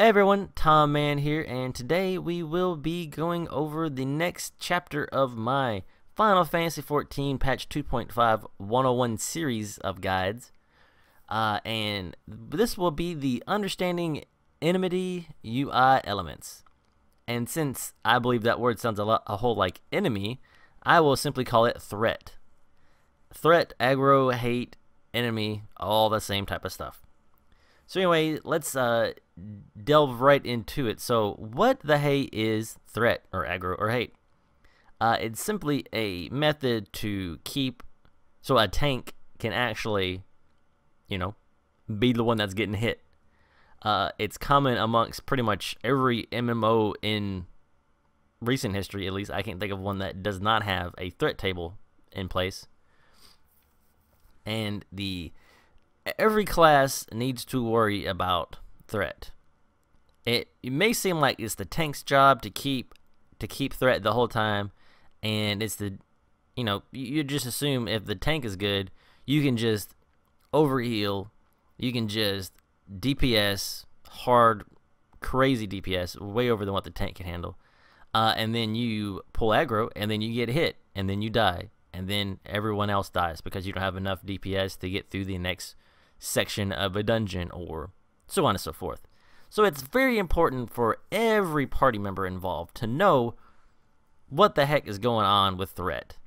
Hey everyone, Tom Man here, and today we will be going over the next chapter of my Final Fantasy XIV Patch 2.5 101 series of guides. And this will be the Understanding Enmity UI Elements. And since I believe that word sounds a whole like enemy, I will simply call it threat. Threat, aggro, hate, enemy, all the same type of stuff. So anyway, let's delve right into it. So what the hey is threat or aggro or hate? It's simply a method to keep so a tank can actually, be the one that's getting hit. It's common amongst pretty much every MMO in recent history, at least. I can't think of one that does not have a threat table in place. And every class needs to worry about threat. It may seem like it's the tank's job to keep threat the whole time, and it's you just assume if the tank is good, you can just overheal, you can just DPS hard, crazy DPS, way over than what the tank can handle, and then you pull aggro, and then you get hit, and then you die, and then everyone else dies because you don't have enough DPS to get through the next section of a dungeon, or so on and so forth. So it's very important for every party member involved to know what the heck is going on with threat.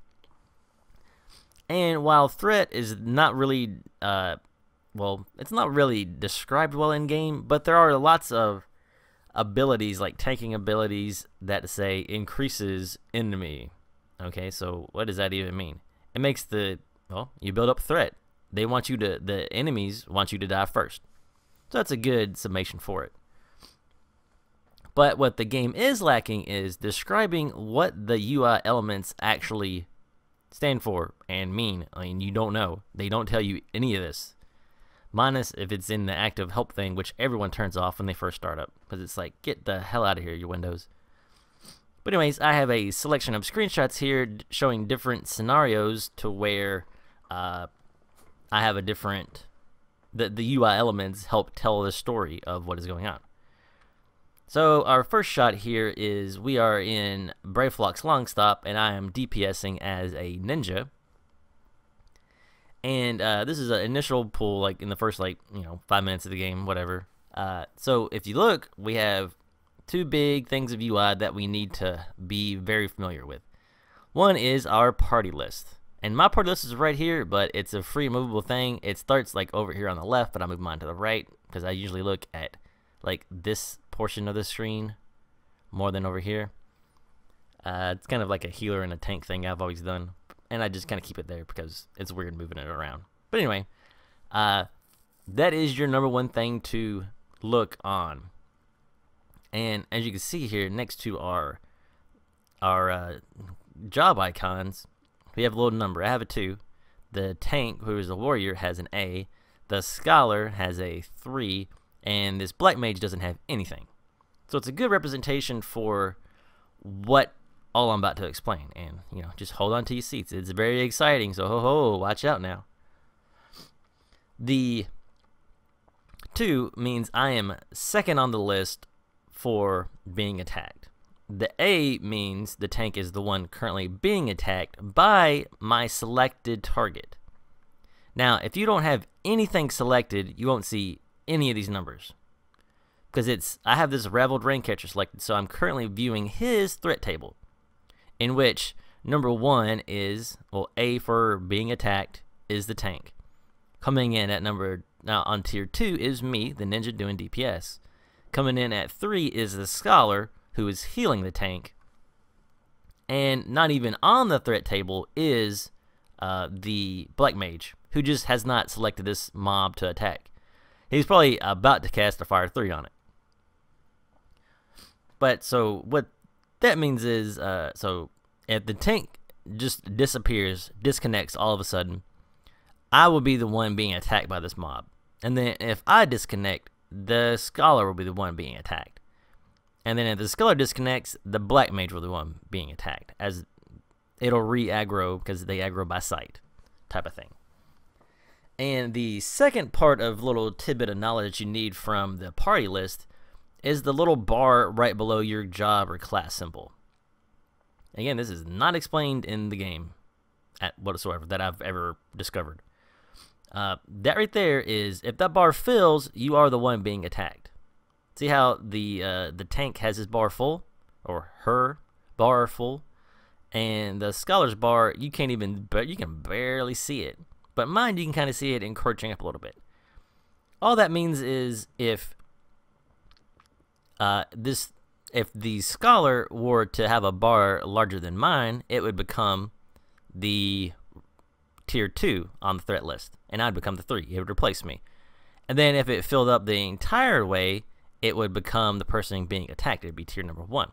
And while threat is not really it's not really described well in game, but there are lots of abilities, like tanking abilities, that say increases enemy. Okay, so what does that even mean? It makes you build up threat. The enemies want you to die first. So that's a good summation for it. But what the game is lacking is describing what the UI elements actually stand for and mean. I mean, you don't know. They don't tell you any of this. Minus if it's in the active help thing, which everyone turns off when they first start up. Because it's like, get the hell out of here, your Windows. But anyways, I have a selection of screenshots here showing different scenarios to where I have a different, the UI elements help tell the story of what is going on. So our first shot here is we are in Brayflock's Longstop, and I am DPSing as a ninja. And this is an initial pull, like in the first 5 minutes of the game, whatever. So if you look, we have two big things of UI that we need to be very familiar with. One is our party list. And my party list is right here, but it's a free movable thing. It starts like over here on the left, but I move mine to the right because I usually look at like this portion of the screen more than over here. It's kind of like a healer and a tank thing I've always done, and I just kind of keep it there because it's weird moving it around. But anyway, that is your number one thing to look on. And as you can see here, next to our job icons, we have a little number. I have a 2. The tank, who is a warrior, has an A. The scholar has a 3. And this black mage doesn't have anything. So it's a good representation for what all I'm about to explain. And, just hold on to your seats. It's very exciting, so watch out now. The 2 means I am second on the list for being attacked. The A means the tank is the one currently being attacked by my selected target. Now, if you don't have anything selected, you won't see any of these numbers. Because I have this Raveled Raincatcher selected, so I'm currently viewing his threat table, in which number 1 is, A for being attacked is the tank. Coming in at now on tier 2 is me, the ninja doing DPS. Coming in at 3 is the scholar, who is healing the tank. And not even on the threat table is the black mage, who just has not selected this mob to attack. He's probably about to cast a fire 3 on it. But so what that means is, so if the tank just disconnects all of a sudden, I will be the one being attacked by this mob. And then if I disconnect, the scholar will be the one being attacked. And then if the scholar disconnects, the black mage will be the one being attacked, as it'll re-aggro because they aggro by sight type of thing. And the second part of little tidbit of knowledge you need from the party list is the little bar right below your job or class symbol. Again, this is not explained in the game whatsoever that I've ever discovered. That right there is, if that bar fills, you are the one being attacked. See how the tank has his bar full, or her bar full, and the scholar's bar, you can barely see it. But mine, you can kind of see it encroaching up a little bit. All that means is if the scholar were to have a bar larger than mine, it would become the tier 2 on the threat list, and I'd become the 3. It would replace me. And then if it filled up the entire way, it would become the person being attacked. It would be tier number 1.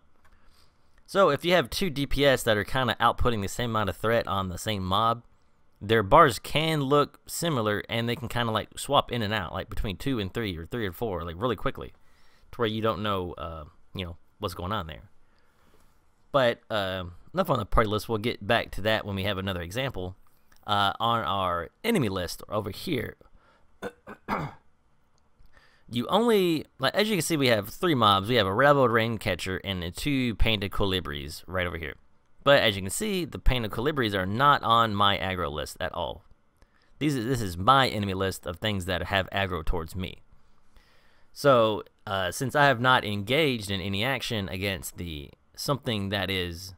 So if you have 2 DPS that are kind of outputting the same amount of threat on the same mob, their bars can look similar, and they can kind of like swap in and out, like between 2 and 3, or 3 and 4, like really quickly, to where you don't know, what's going on there. But enough on the party list. We'll get back to that when we have another example. On our enemy list over here, you only, like, as you can see, we have 3 mobs. We have a Railroad Rain Catcher and the 2 Painted Colibris right over here. But as you can see, the Painted Colibris are not on my aggro list at all. This is my enemy list of things that have aggro towards me. So since I have not engaged in any action against something that is,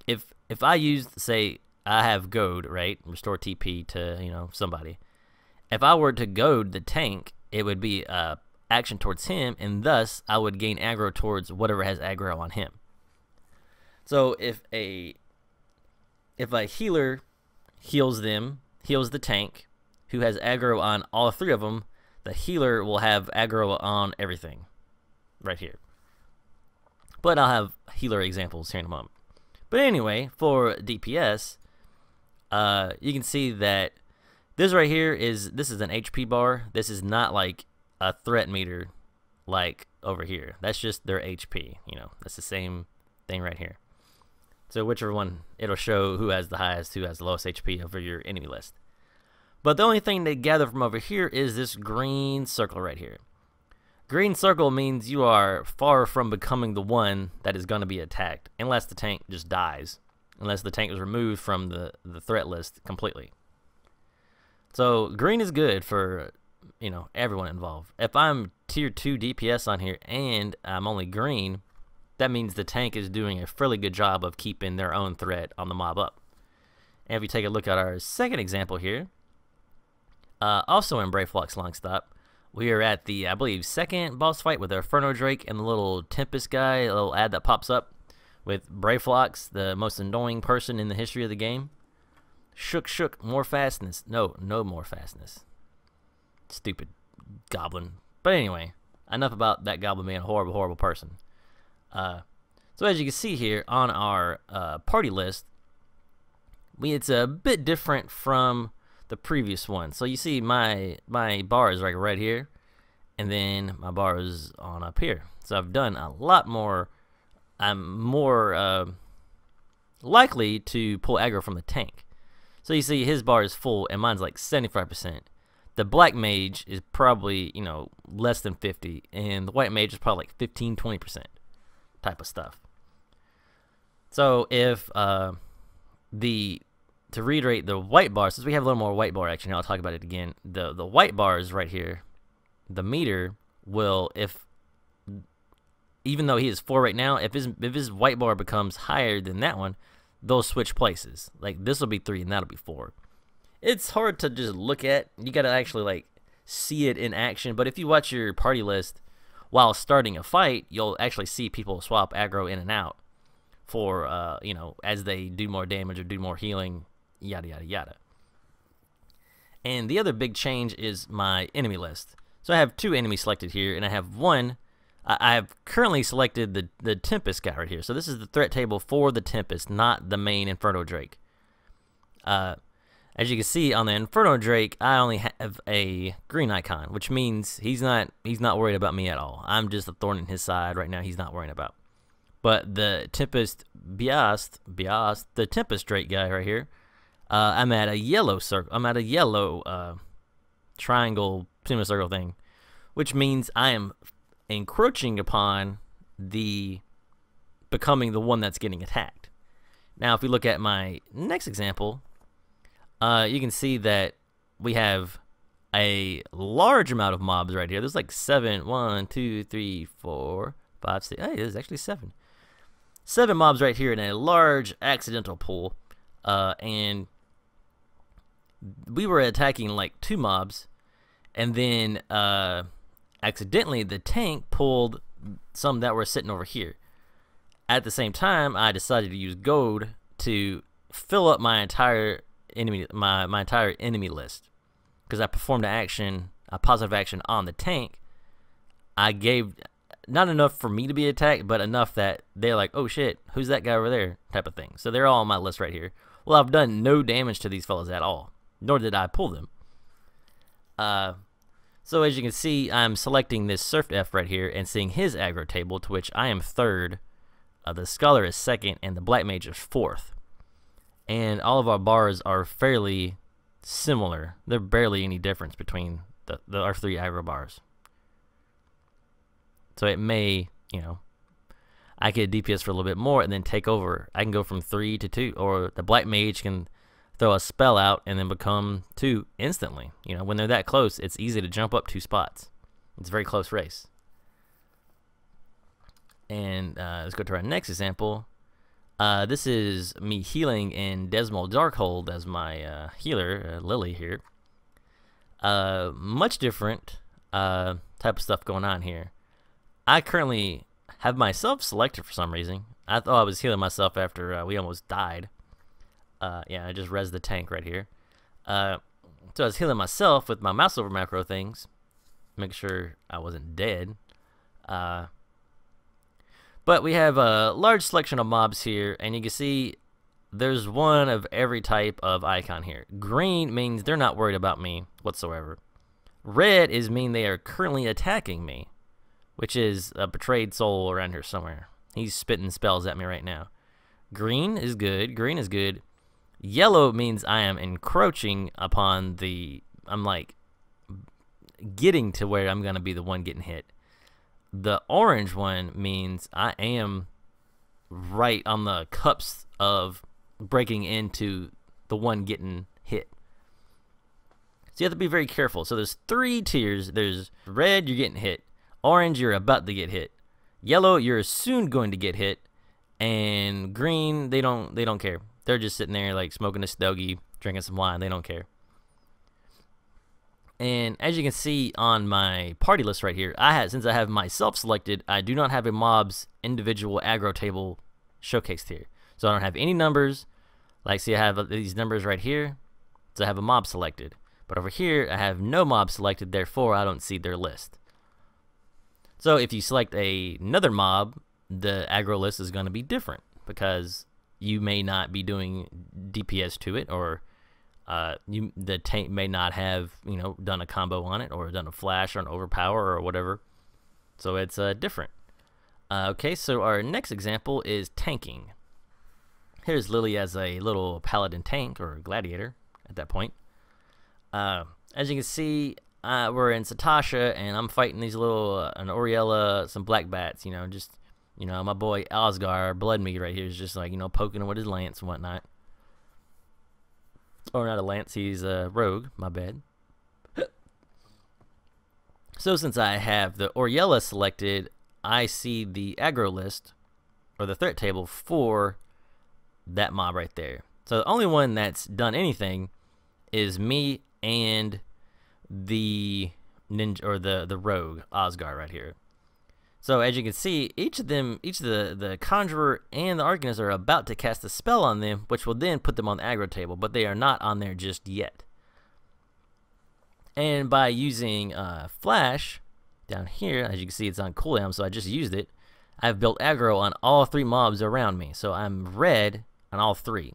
if I use, say, I have goad, right? Restore TP to, somebody. If I were to goad the tank, it would be action towards him, and thus I would gain aggro towards whatever has aggro on him. So if a healer heals the tank, who has aggro on all 3 of them, the healer will have aggro on everything right here. But I'll have healer examples here in a moment. But anyway, for DPS, you can see that this right here is an HP bar. This is not like a threat meter like over here. That's just their HP. That's the same thing right here. So whichever one, it'll show who has the highest, who has the lowest HP over your enemy list. But the only thing to gather from over here is this green circle right here. Green circle means you are far from becoming the one that is going to be attacked, unless the tank just dies. Unless the tank is removed from the threat list completely. So green is good for, everyone involved. If I'm tier 2 DPS on here and I'm only green, that means the tank is doing a fairly good job of keeping their own threat on the mob up. And if you take a look at our second example here, also in Brave Flock's Long Stop, we are at the, I believe, second boss fight with our Inferno Drake and the little Tempest guy, a little ad that pops up with Brave Flock's, the most annoying person in the history of the game. Shook, more fastness. No more fastness. Stupid goblin. But anyway, enough about that goblin being a horrible, horrible person. So as you can see here on our party list, it's a bit different from the previous one. So you see my bar is right here, and then my bar is on up here. So I've done a lot more. I'm more likely to pull aggro from the tank. So you see his bar is full and mine's like 75%. The black mage is probably, less than 50, and the white mage is probably like 15-20% type of stuff. So if to reiterate the white bar, since we have a little more white bar action, I'll talk about it again. The white bar is right here. The meter will, even though he is 4 right now, if his white bar becomes higher than that one, they'll switch places. Like this will be 3 and that'll be 4. It's hard to just look at. You gotta actually like see it in action. But if you watch your party list while starting a fight, you'll actually see people swap aggro in and out for as they do more damage or do more healing, yada yada yada. And the other big change is my enemy list. So I have 2 enemies selected here, and I have one. I have currently selected the Tempest guy right here. So this is the threat table for the Tempest, not the main Inferno Drake. As you can see on the Inferno Drake, I only have a green icon, which means he's not worried about me at all. I'm just a thorn in his side right now. He's not worrying about. But the Tempest the Tempest Drake guy right here, I'm at a yellow circle. I'm at a yellow triangle semicircle thing, which means I am encroaching upon the becoming the one that's getting attacked. Now, if we look at my next example, you can see that we have a large amount of mobs right here. There's like 7, 1, 2, 3, 4, 5, 6. Hey, there's actually 7. 7 mobs right here in a large accidental pool. And we were attacking like 2 mobs, and then accidentally the tank pulled some that were sitting over here. At the same time, I decided to use gold to fill up my entire enemy my entire enemy list, because I performed an action, a positive action on the tank. I gave not enough for me to be attacked, but enough that they're like, oh shit, who's that guy over there, type of thing. So they're all on my list right here. Well, I've done no damage to these fellas at all, nor did I pull them. So as you can see, I'm selecting this Surf F right here and seeing his aggro table, to which I am 3rd, the Scholar is 2nd, and the Black Mage is 4th. And all of our bars are fairly similar. There's barely any difference between our 3 aggro bars. So it may, you know, I could DPS for a little bit more and then take over. I can go from 3 to 2, or the Black Mage can throw a spell out and then become 2 instantly. You know, when they're that close, it's easy to jump up 2 spots. It's a very close race. And let's go to our next example. This is me healing in Desmo Darkhold as my healer, Lily here. Much different type of stuff going on here. I currently have myself selected for some reason. I thought I was healing myself after we almost died. Yeah, I just rezzed the tank right here. So I was healing myself with my mouse over macro things, make sure I wasn't dead. But we have a large selection of mobs here, and you can see there's one of every type of icon here. Green means they're not worried about me whatsoever. Red is mean they are currently attacking me, which is a betrayed soul around here somewhere. He's spitting spells at me right now. Green is good. Green is good. Yellow means I am encroaching upon the... I'm like getting to where I'm going to be the one getting hit. The orange one means I am right on the cups of breaking into the one getting hit. So you have to be very careful. So there's 3 tiers. There's red, you're getting hit. Orange, you're about to get hit. Yellow, you're soon going to get hit. And green, they don't care. They're just sitting there like smoking a stogie, drinking some wine. They don't care. And as you can see on my party list right here, since I have myself selected, I do not have a mob's individual aggro table showcased here. So I don't have any numbers. Like, see, I have these numbers right here. So I have a mob selected. But over here, I have no mob selected, therefore I don't see their list. So if you select another mob, the aggro list is going to be different, because you may not be doing DPS to it, or the tank may not have, you know, done a combo on it, or done a flash or an overpower or whatever. So it's different. Okay, so our next example is tanking. Here's Lily as a little paladin tank, or gladiator at that point. As you can see, we're in Satasha, and I'm fighting these little an Oriella, some black bats. You know, just, you know, my boy Osgar Bloodmead right here is just like, you know, poking him with his lance and whatnot. Or not a lance, he's a rogue, my bad. So since I have the Oriella selected, I see the aggro list, or the threat table, for that mob right there. So the only one that's done anything is me and the ninja, or the rogue Osgar right here. So as you can see, each of them, the Conjurer and the Arcanist are about to cast a spell on them, which will then put them on the aggro table, but they are not on there just yet. And by using Flash down here, as you can see, it's on cooldown, so I just used it. I've built aggro on all 3 mobs around me, so I'm red on all 3.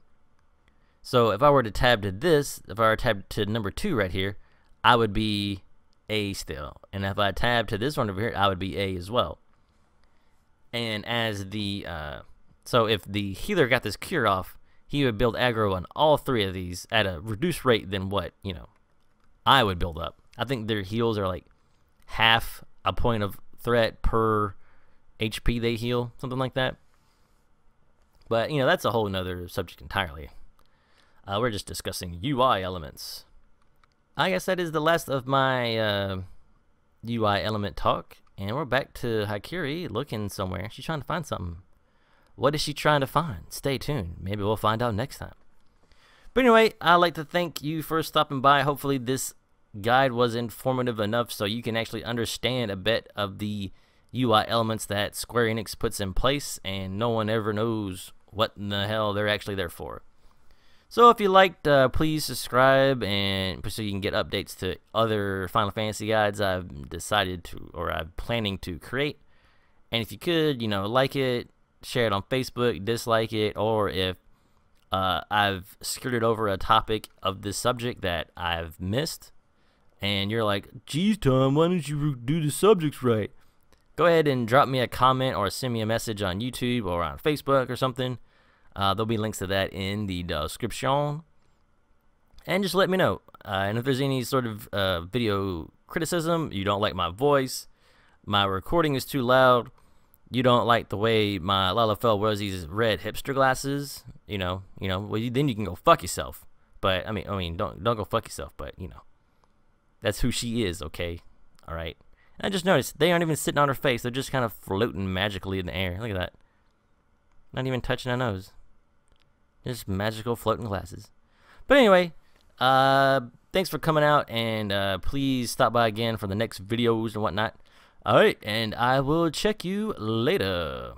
So if I were to tab to this, if I were to tab to number 2 right here, I would be A still. And if I tab to this one over here, I would be A as well. And as the, so if the healer got this cure off, he would build aggro on all 3 of these at a reduced rate than what, you know, I would build up. I think their heals are like half a point of threat per HP they heal, something like that. But, you know, that's a whole nother subject entirely. We're just discussing UI elements. I guess that is the last of my UI element talk. And we're back to Hikiri looking somewhere. She's trying to find something. What is she trying to find? Stay tuned. Maybe we'll find out next time. But anyway, I'd like to thank you for stopping by. Hopefully this guide was informative enough so you can actually understand a bit of the UI elements that Square Enix puts in place, and no one ever knows what in the hell they're actually there for. So if you liked, please subscribe, and so you can get updates to other Final Fantasy guides I've decided to, or I'm planning to create. And if you could, you know, like it, share it on Facebook, dislike it, or if I've skirted over a topic of this subject that I've missed, and you're like, geez, Tom, why don't you do the subjects right? Go ahead and drop me a comment or send me a message on YouTube or on Facebook or something. There'll be links to that in the description. And just let me know. And if there's any sort of video criticism, you don't like my voice, my recording is too loud, you don't like the way my Lalafell wears these red hipster glasses, well, then you can go fuck yourself. But I mean, don't go fuck yourself. But that's who she is, okay? All right. And I just noticed they aren't even sitting on her face; they're just kind of floating magically in the air. Look at that. Not even touching her nose. Just magical floating glasses. But anyway, thanks for coming out, and please stop by again for the next videos and whatnot. Alright, and I will check you later.